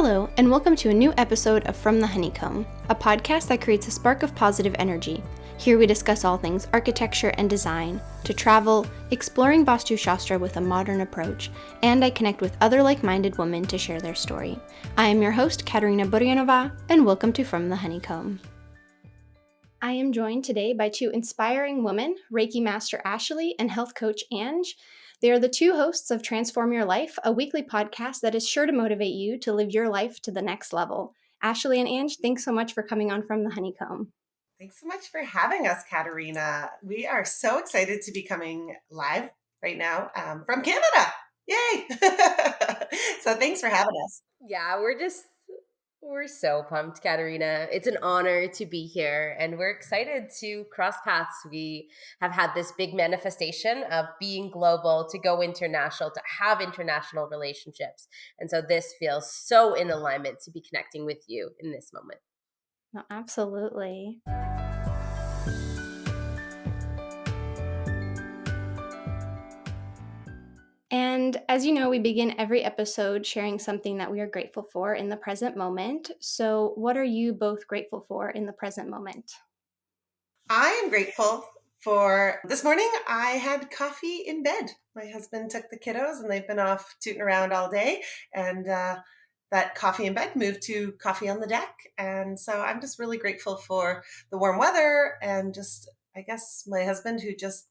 Hello, and welcome to a new episode of From the Honeycomb, a podcast that creates a spark of positive energy. Here we discuss all things architecture and design, to travel, exploring Vastu Shastra with a modern approach, and I connect with other like-minded women to share their story. I am your host, Katerina, and welcome to From the Honeycomb. I am joined today by two inspiring women, Reiki Master Ashley and Health Coach Ange. They are the two hosts of Transform Your Life, a weekly podcast that is sure to motivate you to live your life to the next level. Ashley and Ange, thanks so much for coming on From the Honeycomb. Thanks so much for having us, Katerina. We are so excited to be coming live right now from Canada. Yay! So thanks for having us. Yeah, we're so pumped, Katerina. It's an honor to be here, and we're excited to cross paths. We have had this big manifestation of being global, to go international, to have international relationships. And so this feels so in alignment to be connecting with you in this moment. No, absolutely. And as you know, we begin every episode sharing something that we are grateful for in the present moment. So what are you both grateful for in the present moment? I am grateful for this morning. I had coffee in bed. My husband took the kiddos and they've been off tooting around all day. And that coffee in bed moved to coffee on the deck. And so I'm just really grateful for the warm weather and just, I guess, my husband who just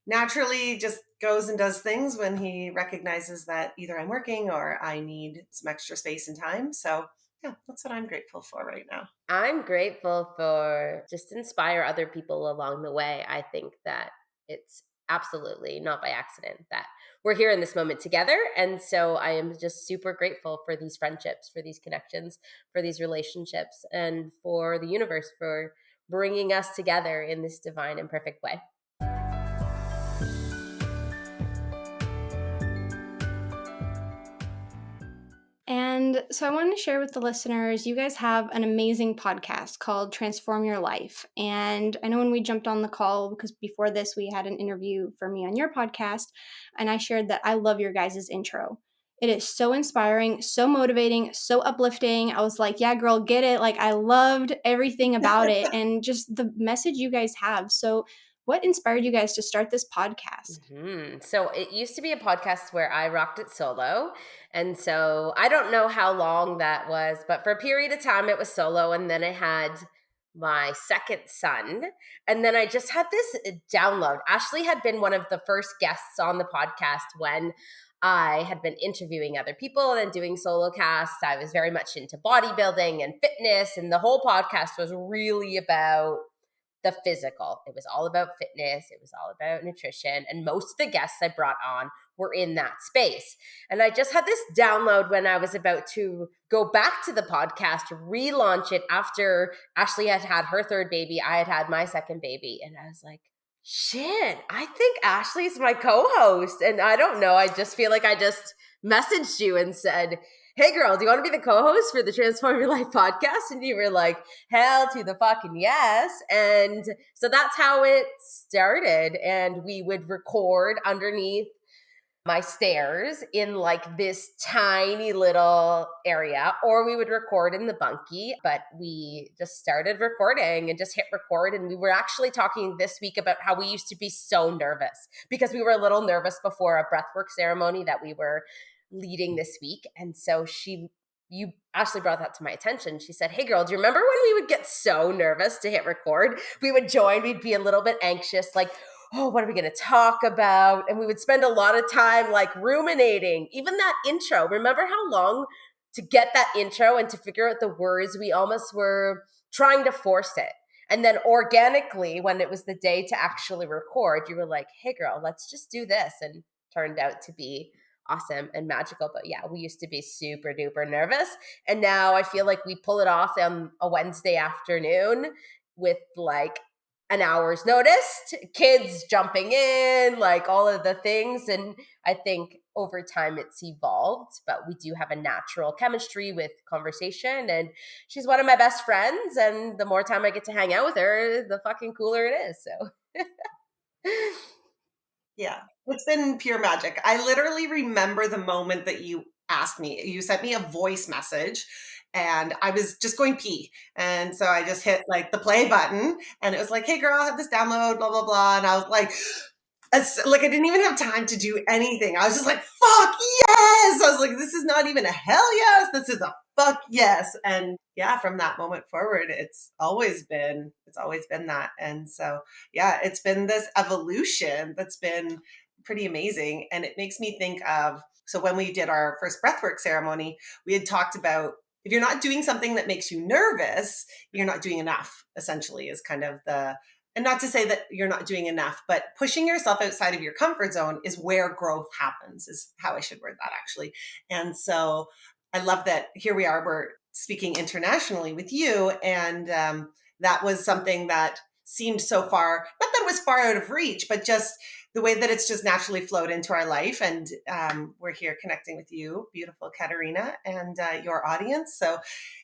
naturally just goes and does things when he recognizes that either I'm working or I need some extra space and time. So yeah, that's what I'm grateful for right now. I'm grateful for just inspire other people along the way. I think that it's absolutely not by accident that we're here in this moment together. And so I am just super grateful for these friendships, for these connections, for these relationships, and for the universe for bringing us together in this divine and perfect way. And so I wanted to share with the listeners, you guys have an amazing podcast called Transform Your Life. And I know when we jumped on the call, because before this, we had an interview for me on your podcast, and I shared that I love your guys' intro. It is so inspiring, so motivating, so uplifting. I was like, yeah, girl, get it. Like, I loved everything about it and just the message you guys have. So what inspired you guys to start this podcast? So it used to be a podcast where I rocked it solo. And so I don't know how long that was, but for a period of time it was solo. And then I had my second son. And then I just had this download. Ashley had been one of the first guests on the podcast when I had been interviewing other people and doing solo casts. I was very much into bodybuilding and fitness. And the whole podcast was really about the physical. It was all about fitness. It was all about nutrition. And most of the guests I brought on were in that space. And I just had this download when I was about to go back to the podcast, relaunch it after Ashley had had her third baby. I had had my second baby. And I was like, shit, I think Ashley's my co-host. And I don't know. I just feel like I just messaged you and said, hey girl, do you want to be the co-host for the Transform Your Life podcast? And you were like, hell to the fucking yes. And so that's how it started. And we would record underneath my stairs in like this tiny little area, or we would record in the bunkie. But we just started recording and just hit record. And we were actually talking this week about how we used to be so nervous because we were a little nervous before a breathwork ceremony that we were leading this week. And so Ashley brought that to my attention. She said, hey girl, do you remember when we would get so nervous to hit record? We would join, we'd be a little bit anxious, like, oh, what are we going to talk about? And we would spend a lot of time like ruminating. Even that intro, remember how long to get that intro and to figure out the words? We almost were trying to force it. And then organically, when it was the day to actually record, you were like, hey girl, let's just do this. And turned out to be awesome and magical. But yeah, we used to be super duper nervous. And now I feel like we pull it off on a Wednesday afternoon with like an hour's notice, kids jumping in, like all of the things. And I think over time it's evolved, but we do have a natural chemistry with conversation. And she's one of my best friends. And the more time I get to hang out with her, the fucking cooler it is. So Yeah, it's been pure magic. I literally remember the moment that you asked me. You sent me a voice message and I was just going pee. And so I just hit like the play button and it was like, hey girl, I have this download, blah, blah, blah. And I was like, I didn't even have time to do anything. I was just like, fuck yes. I was like, this is not even a hell yes. This is a fuck yes. And yeah, from that moment forward, it's always been that. And so, yeah, it's been this evolution that's been pretty amazing. And it makes me think of, so when we did our first breathwork ceremony, we had talked about if you're not doing something that makes you nervous, you're not doing enough, essentially, is kind of and not to say that you're not doing enough, but pushing yourself outside of your comfort zone is where growth happens, is how I should word that actually. And so I love that here we are, we're speaking internationally with you. And that was something that seemed so far, not that it was far out of reach, but just the way that it's just naturally flowed into our life. And we're here connecting with you, beautiful Katerina, and your audience. So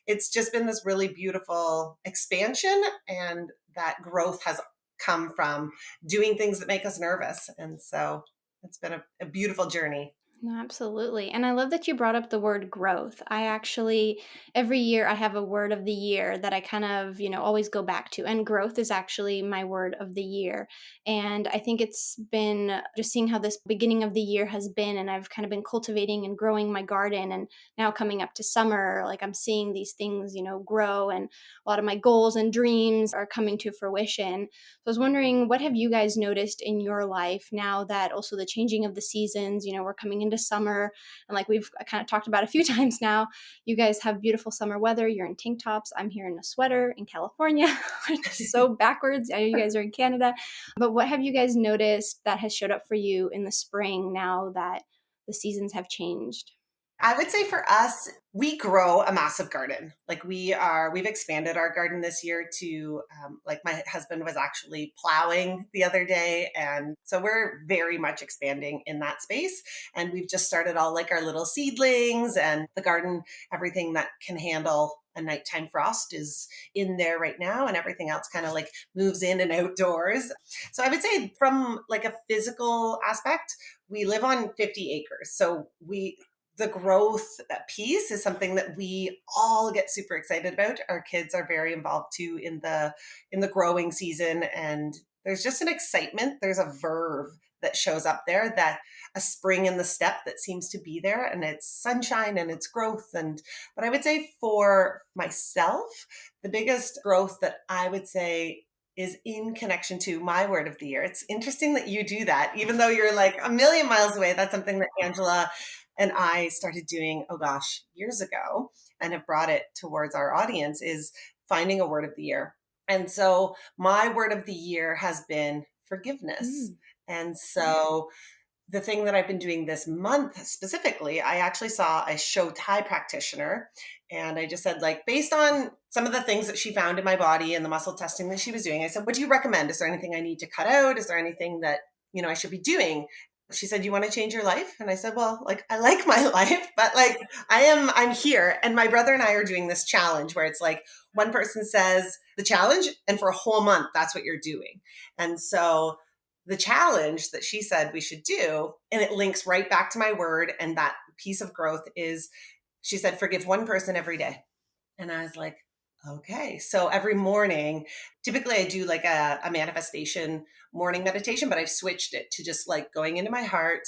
it's just been this really beautiful expansion, and that growth has come from doing things that make us nervous. And so it's been a beautiful journey. No, absolutely. And I love that you brought up the word growth. I actually, every year, I have a word of the year that I kind of, always go back to. And growth is actually my word of the year. And I think it's been just seeing how this beginning of the year has been. And I've kind of been cultivating and growing my garden. And now coming up to summer, like I'm seeing these things, grow. And a lot of my goals and dreams are coming to fruition. So I was wondering, what have you guys noticed in your life now that also the changing of the seasons, we're coming into summer, and like we've kind of talked about a few times now, you guys have beautiful summer weather. You're in tank tops. I'm here in a sweater in California, which is so backwards. I know you guys are in Canada, but what have you guys noticed that has showed up for you in the spring now that the seasons have changed? I would say for us, we grow a massive garden. Like we've expanded our garden this year to, like my husband was actually plowing the other day. And so we're very much expanding in that space. And we've just started all like our little seedlings and the garden, everything that can handle a nighttime frost is in there right now. And everything else kind of like moves in and outdoors. So I would say from like a physical aspect, we live on 50 acres. So the growth piece is something that we all get super excited about. Our kids are very involved too in the growing season, and there's just an excitement. There's a verve that shows up there, that a spring in the step that seems to be there, and it's sunshine and it's growth. And but I would say for myself, the biggest growth that I would say is in connection to my word of the year. It's interesting that you do that, even though you're like a million miles away. That's something that Angela and I started doing, oh gosh, years ago, and have brought it towards our audience, is finding a word of the year. And so my word of the year has been forgiveness. And so the thing that I've been doing this month specifically, I actually saw a show Thai practitioner. And I just said, like, based on some of the things that she found in my body and the muscle testing that she was doing, I said, what do you recommend? Is there anything I need to cut out? Is there anything that, I should be doing? She said, you want to change your life? And I said, well, like, I like my life, but like, I'm here. And my brother and I are doing this challenge where it's like one person says the challenge, and for a whole month, that's what you're doing. And so the challenge that she said we should do, and it links right back to my word, and that piece of growth is, she said, forgive one person every day. And I was like, okay. So every morning, typically I do like a manifestation morning meditation, but I've switched it to just like going into my heart,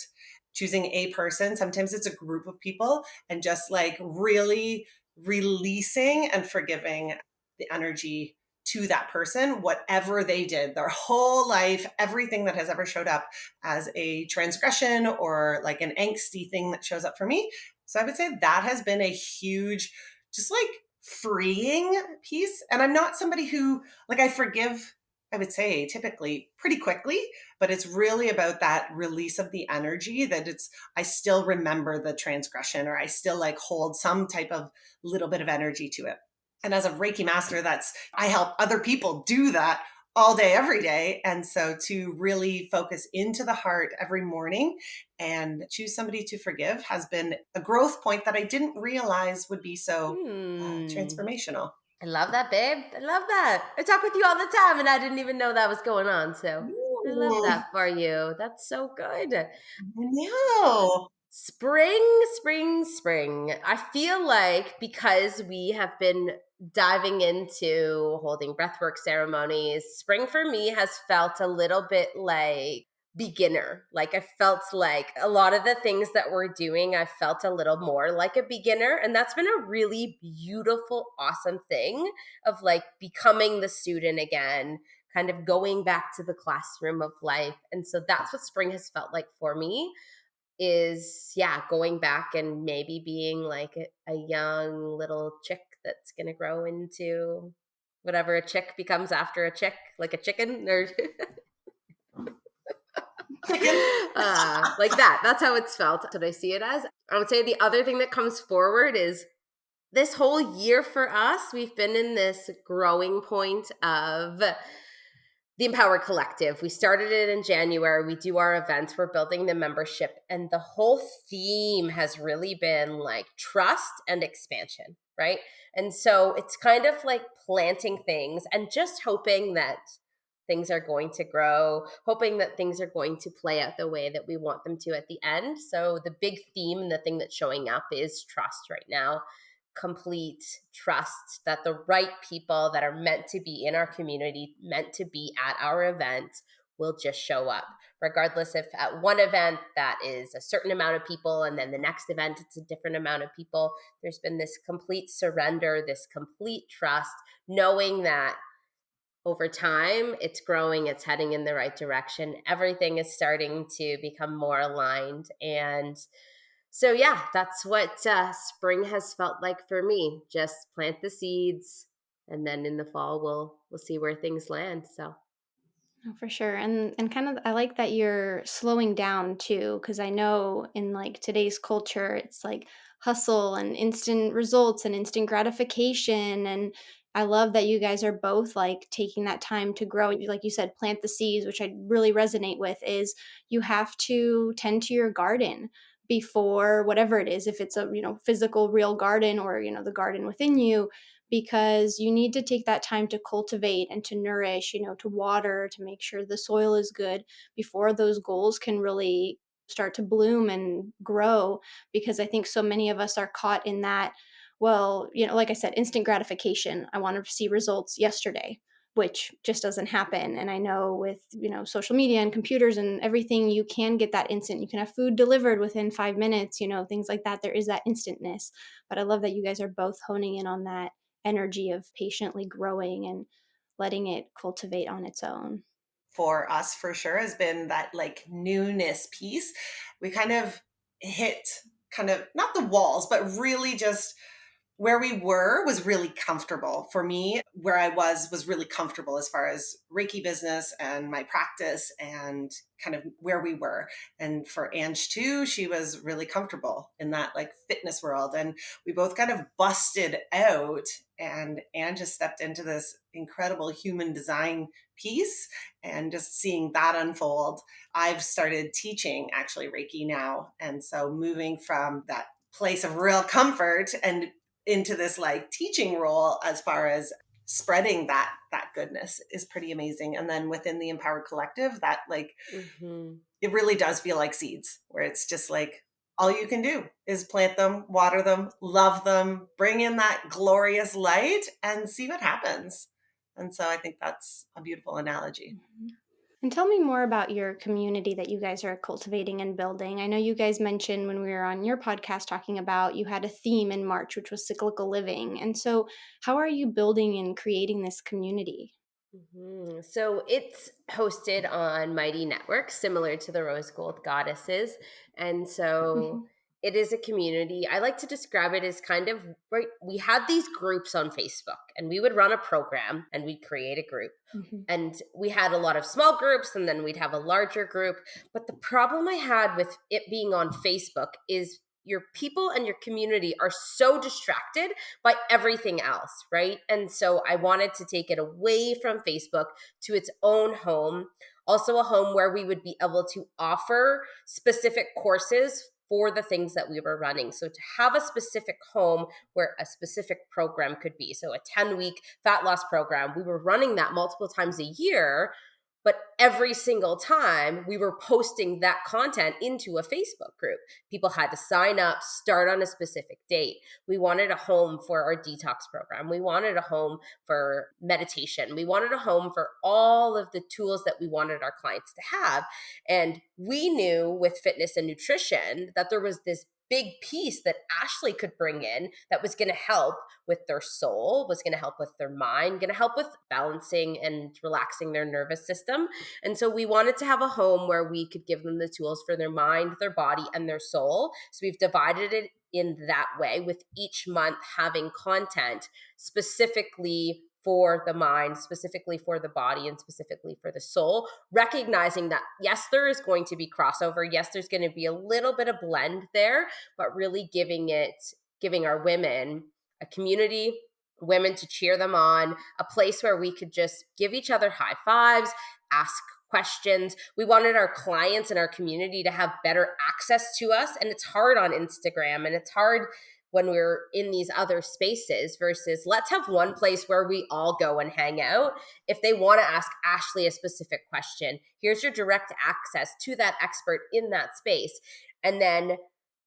choosing a person. Sometimes it's a group of people, and just like really releasing and forgiving the energy to that person, whatever they did, their whole life, everything that has ever showed up as a transgression or like an angsty thing that shows up for me. So I would say that has been a huge, just like freeing piece. And I'm not somebody who, like, I forgive, I would say typically pretty quickly, but it's really about that release of the energy, that I still remember the transgression, or I still like hold some type of little bit of energy to it. And as a Reiki master, I help other people do that all day, every day. And so to really focus into the heart every morning and choose somebody to forgive has been a growth point that I didn't realize would be so transformational. I love that, babe. I love that. I talk with you all the time, and I didn't even know that was going on. So I love Ooh, that for you. That's so good. I know. Spring, spring, spring. I feel like because we have been diving into holding breathwork ceremonies, spring for me has felt a little bit like beginner. Like I felt like a lot of the things that we're doing, I felt a little more like a beginner. And that's been a really beautiful, awesome thing of like becoming the student again, kind of going back to the classroom of life. And so that's what spring has felt like for me is going back and maybe being like a young little chick that's gonna grow into whatever a chick becomes after a chick, like a chicken or Chicken. like that. That's how it's felt. That's what I see it as. I would say the other thing that comes forward is this whole year for us, we've been in this growing point of the Empowered Collective. We started it in January. We do our events. We're building the membership. And the whole theme has really been like trust and expansion, right? And so it's kind of like planting things and just hoping that things are going to grow, hoping that things are going to play out the way that we want them to at the end. So the big theme and the thing that's showing up is trust right now. Complete trust that the right people that are meant to be in our community, meant to be at our event, will just show up. Regardless if at one event that is a certain amount of people and then the next event it's a different amount of people, there's been this complete surrender, this complete trust, knowing that over time it's growing, it's heading in the right direction. Everything is starting to become more aligned. And so, that's what spring has felt like for me. Just plant the seeds, and then in the fall, we'll see where things land. So, Oh, for sure. And kind of I like that you're slowing down too, because I know in like today's culture, it's like hustle and instant results and instant gratification. And I love that you guys are both like taking that time to grow. Like you said, plant the seeds, which I really resonate with, is you have to tend to your garden before whatever it is, if it's a, physical real garden or, the garden within you, because you need to take that time to cultivate and to nourish, to water, to make sure the soil is good before those goals can really start to bloom and grow. Because I think so many of us are caught in that, well, like I said, instant gratification. I want to see results yesterday, which just doesn't happen. And I know with, social media and computers and everything, you can get that instant. You can have food delivered within 5 minutes, things like that. There is that instantness. But I love that you guys are both honing in on that energy of patiently growing and letting it cultivate on its own. For us, for sure, has been that like newness piece. We kind of hit kind of not the walls, but really just where we were was really comfortable for me. Where I was really comfortable as far as Reiki business and my practice and kind of where we were. And for Ange too, she was really comfortable in that like fitness world. And we both kind of busted out, and Ange just stepped into this incredible human design piece, and just seeing that unfold. I've started teaching actually Reiki now. And so moving from that place of real comfort and into this like teaching role as far as spreading that goodness is pretty amazing. And then within the Empowered Collective, that like it really does feel like seeds, where it's just like all you can do is plant them, water them, love them, bring in that glorious light and see what happens. And so I think that's a beautiful analogy. Mhm. And tell me more about your community that you guys are cultivating and building. I know you guys mentioned when we were on your podcast talking about you had a theme in March, which was cyclical living. And so, how are you building and creating this community? So it's hosted on Mighty Network, similar to the Rose Gold Goddesses. And so Mhm, it is a community. I like to describe it as kind of right. We had these groups on Facebook, and we would run a program and we'd create a group. mhm, And we had a lot of small groups, and then we'd have a larger group. But the problem I had with it being on Facebook is your people and your community are so distracted by everything else, right? And so I wanted to take it away from Facebook to its own home, also a home where we would be able to offer specific courses for the things that we were running. So to have a specific home where a specific program could be. So a 10-week fat loss program, we were running that multiple times a year, But every single time we were posting that content into a Facebook group, people had to sign up, start on a specific date. We wanted a home for our detox program. We wanted a home for meditation. We wanted a home for all of the tools that we wanted our clients to have. And we knew with fitness and nutrition that there was this big piece that Ashley could bring in that was going to help with their soul, was going to help with their mind, going to help with balancing and relaxing their nervous system. And so we wanted to have a home where we could give them the tools for their mind, their body, and their soul. So we've divided it in that way, with each month having content specifically for the mind, specifically for the body, and specifically for the soul, recognizing that, yes, there is going to be crossover. Yes, there's going to be a little bit of blend there, but really giving our women a community, women to cheer them on, a place where we could just give each other high fives, ask questions. We wanted our clients and our community to have better access to us. And it's hard on Instagram, and it's hard when we're in these other spaces, versus let's have one place where we all go and hang out. If they want to ask Ashley a specific question, here's your direct access to that expert in that space. And then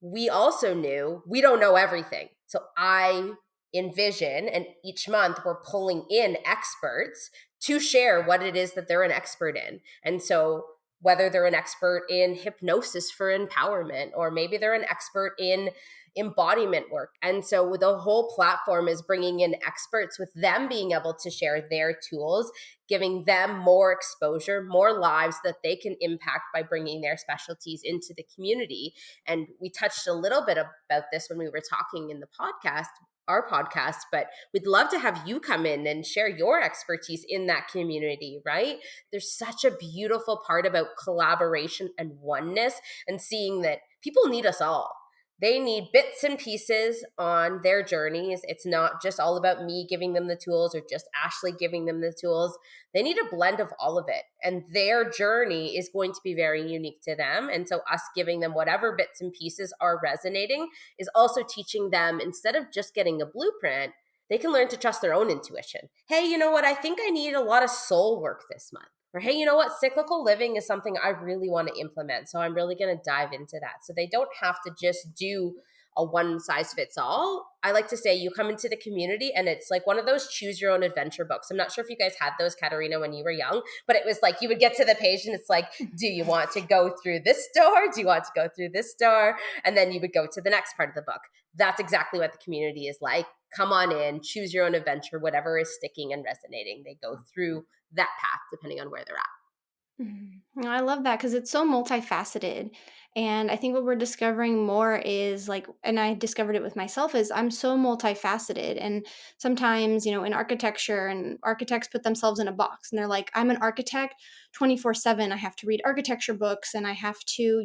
we also knew we don't know everything. So I envision, and each month we're pulling in experts to share what it is that they're an expert in. And so whether they're an expert in hypnosis for empowerment, or maybe they're an expert in embodiment work. And so the whole platform is bringing in experts, with them being able to share their tools, giving them more exposure, more lives that they can impact by bringing their specialties into the community. And we touched a little bit about this when we were talking in the podcast, our podcast, but we'd love to have you come in and share your expertise in that community, right? There's such a beautiful part about collaboration and oneness, and seeing that people need us all. They need bits and pieces on their journeys. It's not just all about me giving them the tools or just Ashley giving them the tools. They need a blend of all of it. And their journey is going to be very unique to them. And so us giving them whatever bits and pieces are resonating is also teaching them, instead of just getting a blueprint, they can learn to trust their own intuition. Hey, you know what? I think I need a lot of soul work this month. Or, hey, you know what? Cyclical living is something I really want to implement. So I'm really going to dive into that. So they don't have to just do a one size fits all. I like to say you come into the community and it's like one of those choose your own adventure books. I'm not sure if you guys had those, Katerina, when you were young, but it was like you would get to the page and it's like, do you want to go through this door? Do you want to go through this door? And then you would go to the next part of the book. That's exactly what the community is like. Come on in, choose your own adventure, whatever is sticking and resonating. They go through that path depending on where they're at. I love that because it's so multifaceted. And I think what we're discovering more is like, and I discovered it with myself, is I'm so multifaceted. And sometimes, in architecture, and architects put themselves in a box and they're like, I'm an architect 24/7. I have to read architecture books and I have to,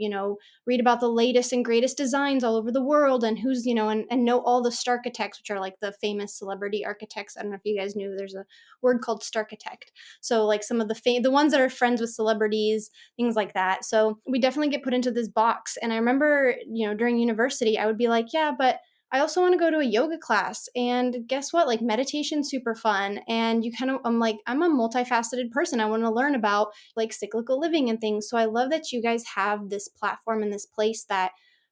read about the latest and greatest designs all over the world and who's, and know all the starchitects, which are like the famous celebrity architects. I don't know if you guys knew there's a word called starchitect. So like some of the ones that are friends with celebrities, things like that. So we definitely get put into this box. And I remember, during university, I would be like, yeah, but I also want to go to a yoga class. And guess what? Like meditation's super fun. And I'm like, I'm a multifaceted person. I want to learn about like cyclical living and things. So I love that you guys have this platform and this place that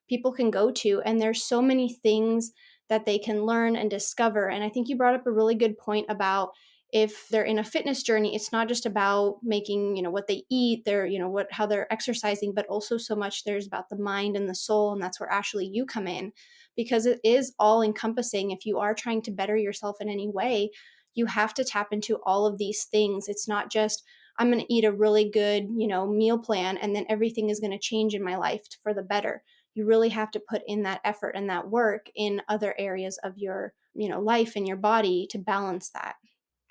people can go to. And there's so many things that they can learn and discover. And I think you brought up a really good point about, if they're in a fitness journey, it's not just about making, what they eat, how they're exercising, but also so much there's about the mind and the soul. And that's where Ashley, you come in, because it is all encompassing. If you are trying to better yourself in any way, you have to tap into all of these things. It's not just, I'm going to eat a really good, meal plan, and then everything is going to change in my life for the better. You really have to put in that effort and that work in other areas of your, life and your body to balance that.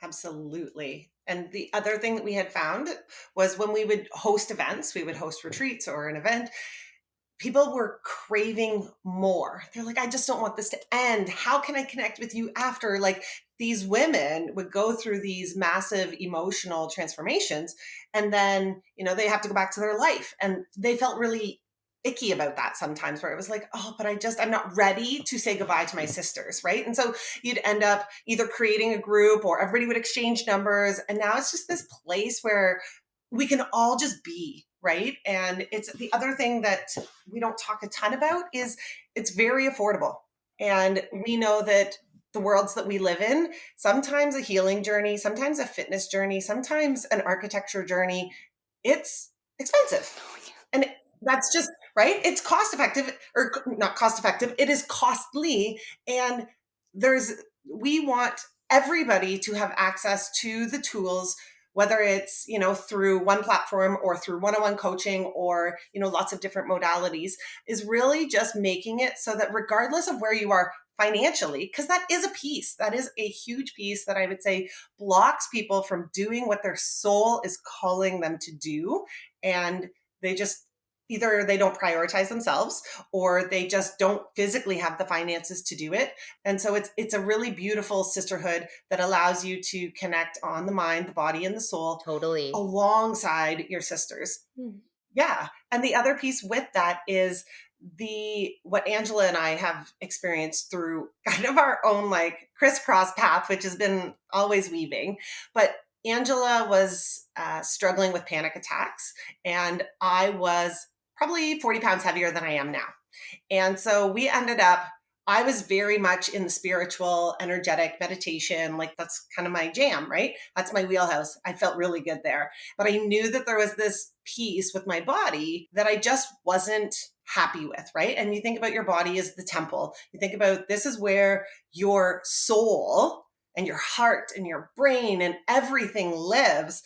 Absolutely. And the other thing that we had found was when we would host events, we would host retreats or an event, people were craving more. They're like, I just don't want this to end. How can I connect with you after? Like, these women would go through these massive emotional transformations, and then, they have to go back to their life. And they felt really icky about that sometimes, where it was like, oh, but I'm not ready to say goodbye to my sisters, right? And so you'd end up either creating a group or everybody would exchange numbers. And now it's just this place where we can all just be, right? And it's the other thing that we don't talk a ton about is it's very affordable. And we know that the worlds that we live in, sometimes a healing journey, sometimes a fitness journey, sometimes an architecture journey, it's expensive. And that's just, right? It's cost effective, or not cost effective, it is costly. And we want everybody to have access to the tools, whether it's, through one platform or through one-on-one coaching or, lots of different modalities, is really just making it so that regardless of where you are financially, because that is a huge piece that I would say blocks people from doing what their soul is calling them to do. And they just either they don't prioritize themselves or they just don't physically have the finances to do it. And so it's a really beautiful sisterhood that allows you to connect on the mind, the body, and the soul Totally. alongside your sisters. Yeah. And the other piece with that is what Angela and I have experienced through kind of our own like crisscross path, which has been always weaving. But Angela was struggling with panic attacks, and I was probably 40 pounds heavier than I am now. And so we ended up, I was very much in the spiritual, energetic meditation. Like that's kind of my jam, right? That's my wheelhouse. I felt really good there. But I knew that there was this piece with my body that I just wasn't happy with, right? And you think about your body as the temple. You think about this is where your soul and your heart and your brain and everything lives.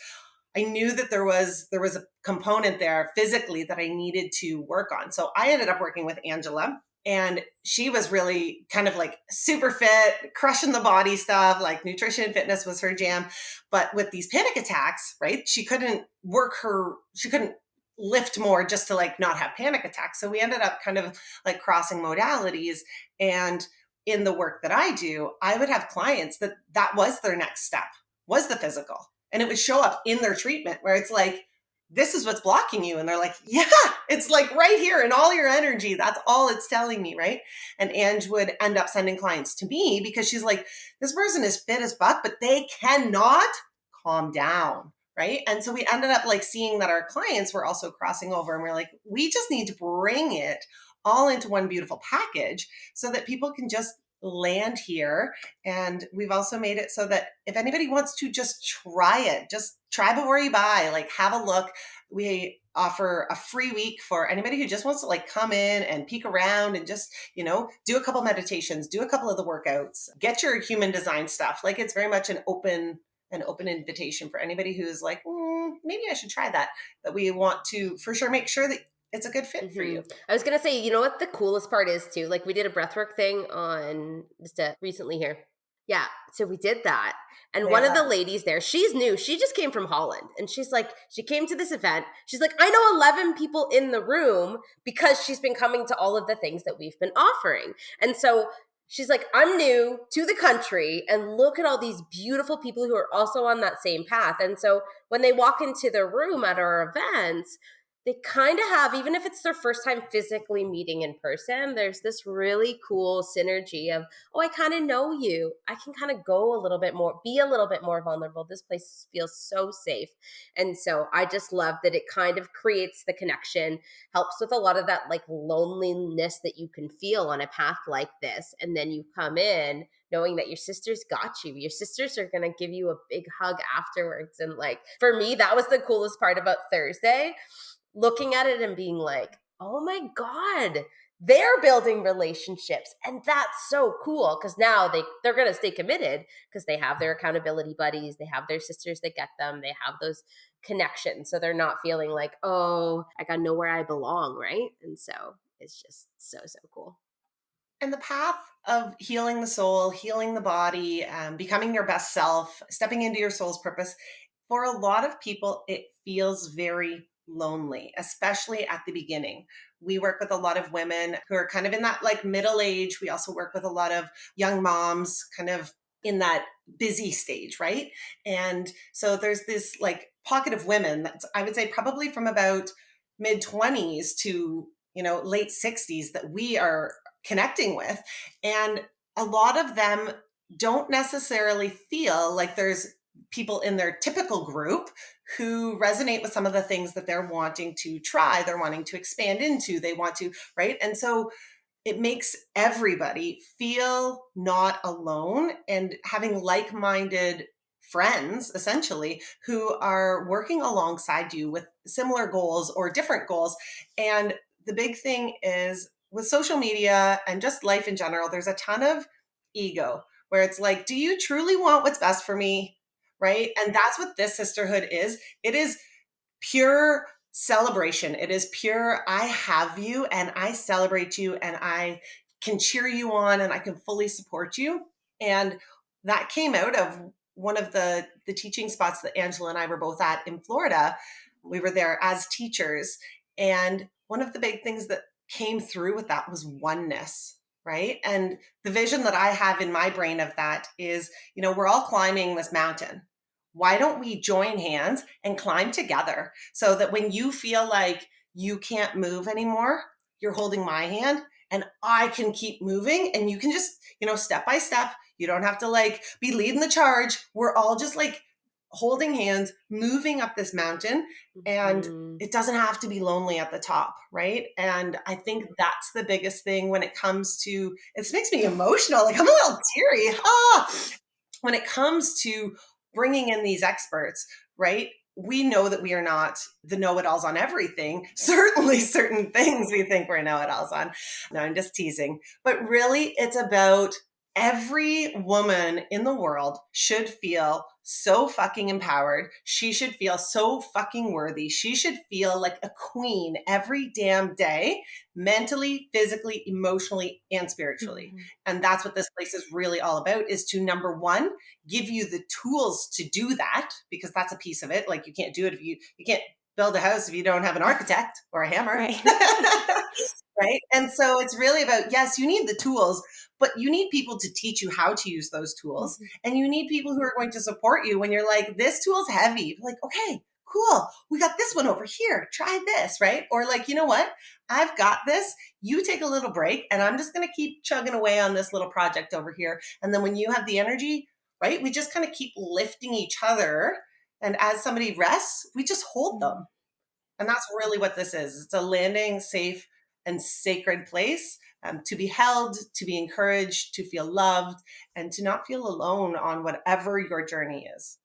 I knew that there was a component there physically that I needed to work on. So I ended up working with Angela, and she was really kind of like super fit, crushing the body stuff, like nutrition and fitness was her jam. But with these panic attacks, right, she couldn't lift more just to like not have panic attacks. So we ended up kind of like crossing modalities. And in the work that I do, I would have clients that was their next step, was the physical. And it would show up in their treatment where it's like, this is what's blocking you. And they're like, yeah, it's like right here in all your energy. That's all it's telling me, right? And Ange would end up sending clients to me because she's like, this person is fit as fuck, but they cannot calm down, right? And so we ended up like seeing that our clients were also crossing over, and we're like, we just need to bring it all into one beautiful package so that people can just land here. And we've also made it so that if anybody wants to just try it, just try before you buy, like have a look. We offer a free week for anybody who just wants to like come in and peek around and just, do a couple meditations, do a couple of the workouts, get your human design stuff. Like it's very much an open invitation for anybody who's like, maybe I should try that we want to for sure make sure that it's a good fit for you. I was going to say, you know what the coolest part is too? Like we did a breathwork thing on just recently here. Yeah. So we did that. And one of the ladies there, she's new. She just came from Holland. And she's like, she came to this event. She's like, I know 11 people in the room because she's been coming to all of the things that we've been offering. And so she's like, I'm new to the country and look at all these beautiful people who are also on that same path. And so when they walk into the room at our events, they kind of have, even if it's their first time physically meeting in person, there's this really cool synergy of, oh, I kind of know you. I can kind of go a little bit more, be a little bit more vulnerable. This place feels so safe. And so I just love that it kind of creates the connection, helps with a lot of that like loneliness that you can feel on a path like this. And then you come in knowing that your sisters got you. Your sisters are going to give you a big hug afterwards. And like, for me, that was the coolest part about Thursday. Looking at it and being like, oh my God, they're building relationships. And that's so cool because now they're going to stay committed because they have their accountability buddies. They have their sisters that get them. They have those connections. So they're not feeling like, oh, I got to know where I belong, right? And so it's just so, so cool. And the path of healing the soul, healing the body, becoming your best self, stepping into your soul's purpose, for a lot of people, it feels very lonely, especially at the beginning. We work with a lot of women who are kind of in that like middle age. We also work with a lot of young moms kind of in that busy stage, right? And so there's this like pocket of women that's, I would say, probably from about mid 20s to, late 60s that we are connecting with. And a lot of them don't necessarily feel like there's people in their typical group who resonate with some of the things that they're wanting to try, they're wanting to expand into, they want to, right? And so it makes everybody feel not alone and having like-minded friends, essentially, who are working alongside you with similar goals or different goals. And the big thing is with social media and just life in general, there's a ton of ego where it's like, do you truly want what's best for me? Right. And that's what this sisterhood is. It is pure celebration. It is pure, I have you and I celebrate you and I can cheer you on and I can fully support you. And that came out of one of the teaching spots that Angela and I were both at in Florida. We were there as teachers. And one of the big things that came through with that was oneness, right? And the vision that I have in my brain of that is, we're all climbing this mountain. Why don't we join hands and climb together so that when you feel like you can't move anymore, you're holding my hand and I can keep moving and you can just, step by step, you don't have to like be leading the charge. We're all just like holding hands, moving up this mountain, and it doesn't have to be lonely at the top, right? And I think that's the biggest thing when it comes to, it makes me emotional. Like I'm a little teary. When it comes to bringing in these experts, right? We know that we are not the know-it-alls on everything. Certainly certain things we think we're know-it-alls on. No, I'm just teasing. But really, it's about every woman in the world should feel so fucking empowered. She should feel so fucking worthy. She should feel like a queen every damn day, mentally, physically, emotionally, and spiritually. Mhm. And that's what this place is really all about, is to, number one, give you the tools to do that, because that's a piece of it. Like you can't do it if you can't build a house if you don't have an architect or a hammer. Right. Right. And so it's really about, yes, you need the tools, but you need people to teach you how to use those tools. Mhm. And you need people who are going to support you when you're like, this tool's heavy. Like, okay, cool. We got this one over here. Try this. Right. Or like, you know what? I've got this. You take a little break and I'm just going to keep chugging away on this little project over here. And then when you have the energy, right, we just kind of keep lifting each other. And as somebody rests, we just hold them. And that's really what this is. It's a landing, safe, and sacred place, to be held, to be encouraged, to feel loved, and to not feel alone on whatever your journey is.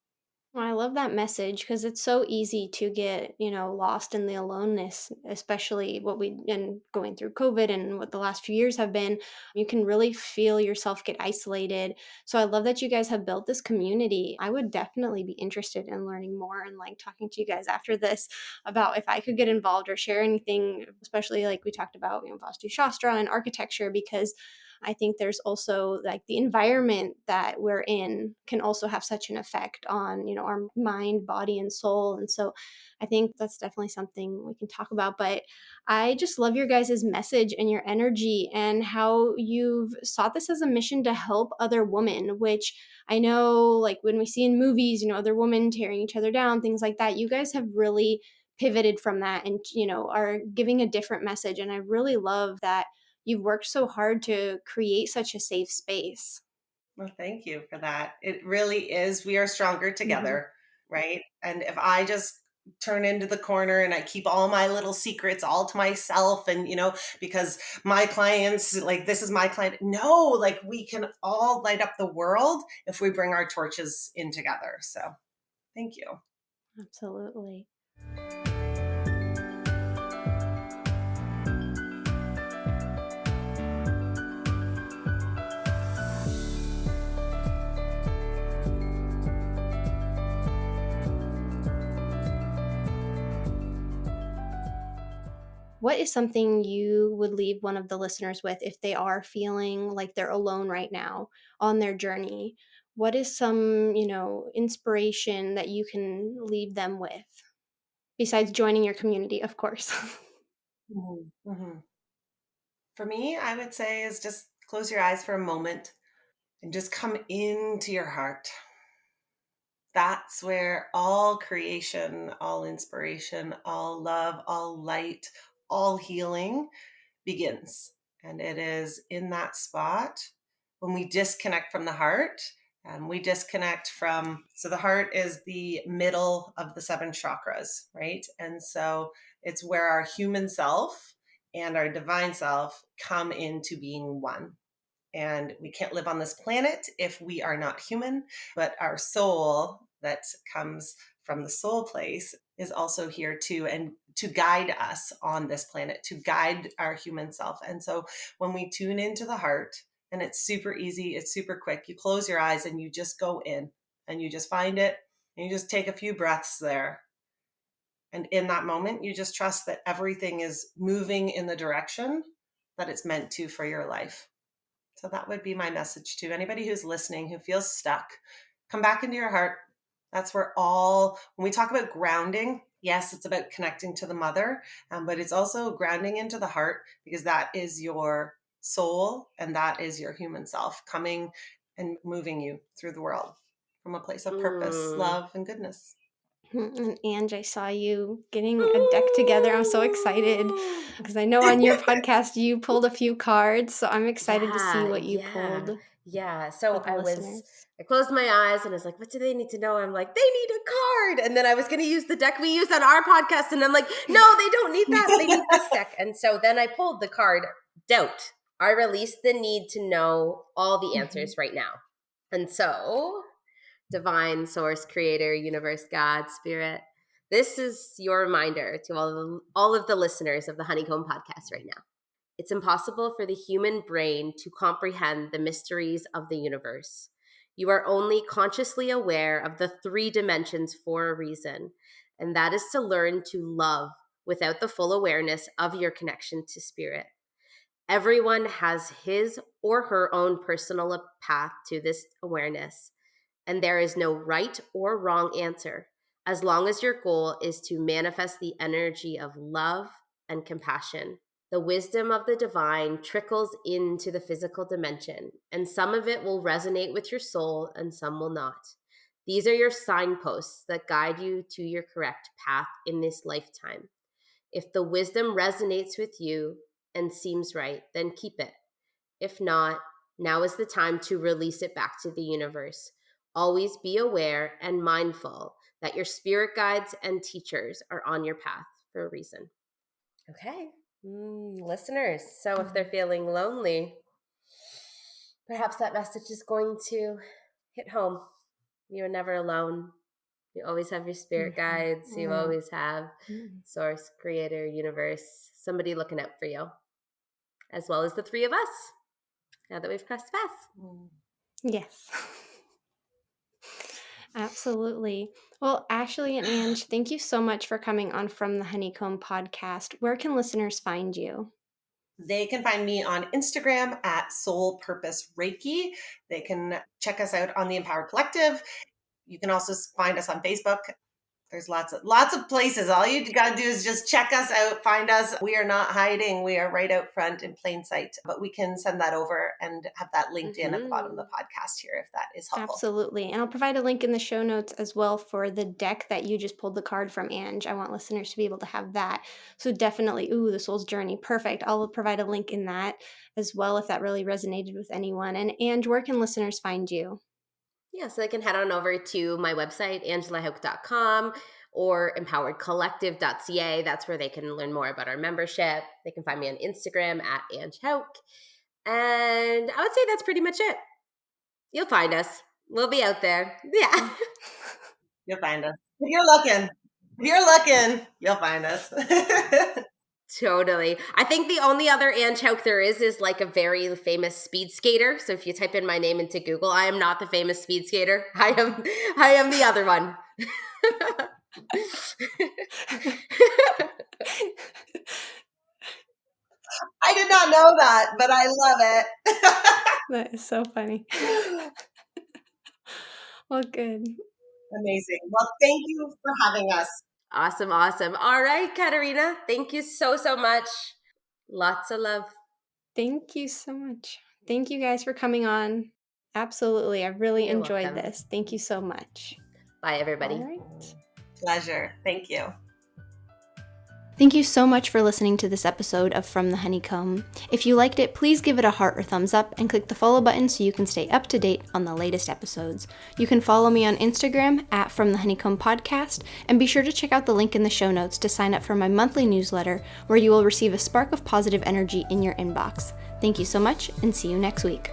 Well, I love that message because it's so easy to get, lost in the aloneness, especially what we and going through COVID and what the last few years have been. You can really feel yourself get isolated. So I love that you guys have built this community. I would definitely be interested in learning more and like talking to you guys after this about if I could get involved or share anything, especially like we talked about, Vastu Shastra and architecture, because I think there's also like the environment that we're in can also have such an effect on, our mind, body, and soul. And so I think that's definitely something we can talk about. But I just love your guys' message and your energy and how you've sought this as a mission to help other women, which I know like when we see in movies, other women tearing each other down, things like that, you guys have really pivoted from that and, are giving a different message. And I really love that you've worked so hard to create such a safe space. Well, thank you for that. It really is. We are stronger Mhm. together, right? And if I just turn into the corner and I keep all my little secrets all to myself and, because my clients, like, this is my client. No, like, we can all light up the world if we bring our torches in together. So thank you. Absolutely. What is something you would leave one of the listeners with if they are feeling like they're alone right now on their journey? What is some, inspiration that you can leave them with besides joining your community, of course? Mhm, mhm. For me, I would say is just close your eyes for a moment and just come into your heart. That's where all creation, all inspiration, all love, all light, all healing begins. And it is in that spot when we disconnect from the heart We disconnect from, so the heart is the middle of the 7 chakras, right? And so it's where our human self and our divine self come into being one. And we can't live on this planet if we are not human, but our soul that comes from the soul place is also here too, and to guide us on this planet, to guide our human self. And so when we tune into the heart, and it's super easy, it's super quick, you close your eyes and you just go in and you just find it and you just take a few breaths there. And in that moment, you just trust that everything is moving in the direction that it's meant to for your life. So that would be my message to anybody who's listening, who feels stuck. Come back into your heart. That's where when we talk about grounding, yes, it's about connecting to the mother, but it's also grounding into the heart, because that is your soul and that is your human self coming and moving you through the world from a place of purpose, love, and goodness. And Ange, I saw you getting a deck together. I'm so excited because I know on your podcast you pulled a few cards. So I'm excited to see what you pulled. Yeah. So for the listeners. I closed my eyes and I was like, what do they need to know? I'm like, they need a card. And then I was going to use the deck we used on our podcast. And I'm like, no, they don't need that. They need this deck. And so then I pulled the card, doubt. I released the need to know all the answers right now. And so, divine source, creator, universe, God, spirit, this is your reminder to all of the listeners of the Honeycomb podcast right now. It's impossible for the human brain to comprehend the mysteries of the universe. You are only consciously aware of the 3 dimensions for a reason, and that is to learn to love without the full awareness of your connection to spirit. Everyone has his or her own personal path to this awareness, and there is no right or wrong answer, as long as your goal is to manifest the energy of love and compassion. The wisdom of the divine trickles into the physical dimension, and some of it will resonate with your soul and some will not. These are your signposts that guide you to your correct path in this lifetime. If the wisdom resonates with you and seems right, then keep it. If not, now is the time to release it back to the universe. Always be aware and mindful that your spirit guides and teachers are on your path for a reason. Okay. Listeners, so if they're feeling lonely, perhaps that message is going to hit home. You're never alone. You always have your spirit guides. You always have source, creator, universe, somebody looking out for you, as well as the 3 of us, now that we've crossed paths. Yes. Absolutely. Well, Ashley and Ange, thank you so much for coming on From the Honeycomb podcast. Where can listeners find you? They can find me on Instagram at Soul Purpose Reiki. They can check us out on the Empowered Collective. You can also find us on Facebook. There's lots of places. All you got to do is just check us out, find us. We are not hiding. We are right out front in plain sight, but we can send that over and have that linked in at the bottom of the podcast here if that is helpful. Absolutely. And I'll provide a link in the show notes as well for the deck that you just pulled the card from, Ange. I want listeners to be able to have that. So definitely, the Soul's Journey. Perfect. I'll provide a link in that as well if that really resonated with anyone. And Ange, where can listeners find you? Yeah, so they can head on over to my website, angelahauck.com or empoweredcollective.ca. That's where they can learn more about our membership. They can find me on Instagram at Ange Hauck. And I would say that's pretty much it. You'll find us. We'll be out there. Yeah. You'll find us. If you're looking, you'll find us. Totally. I think the only other Ange Hauck there is like a very famous speed skater. So if you type in my name into Google, I am not the famous speed skater. I am the other one. I did not know that, but I love it. That is so funny. Well, good. Amazing. Well, thank you for having us. Awesome. All right, Katerina. Thank you so much. Lots of love. Thank you so much. Thank you guys for coming on. Absolutely. I really enjoyed this. Thank you so much. Bye, everybody. All right. Pleasure. Thank you. Thank you so much for listening to this episode of From the Honeycomb. If you liked it, please give it a heart or thumbs up and click the follow button so you can stay up to date on the latest episodes. You can follow me on Instagram at From the Honeycomb Podcast, and be sure to check out the link in the show notes to sign up for my monthly newsletter where you will receive a spark of positive energy in your inbox. Thank you so much, and see you next week.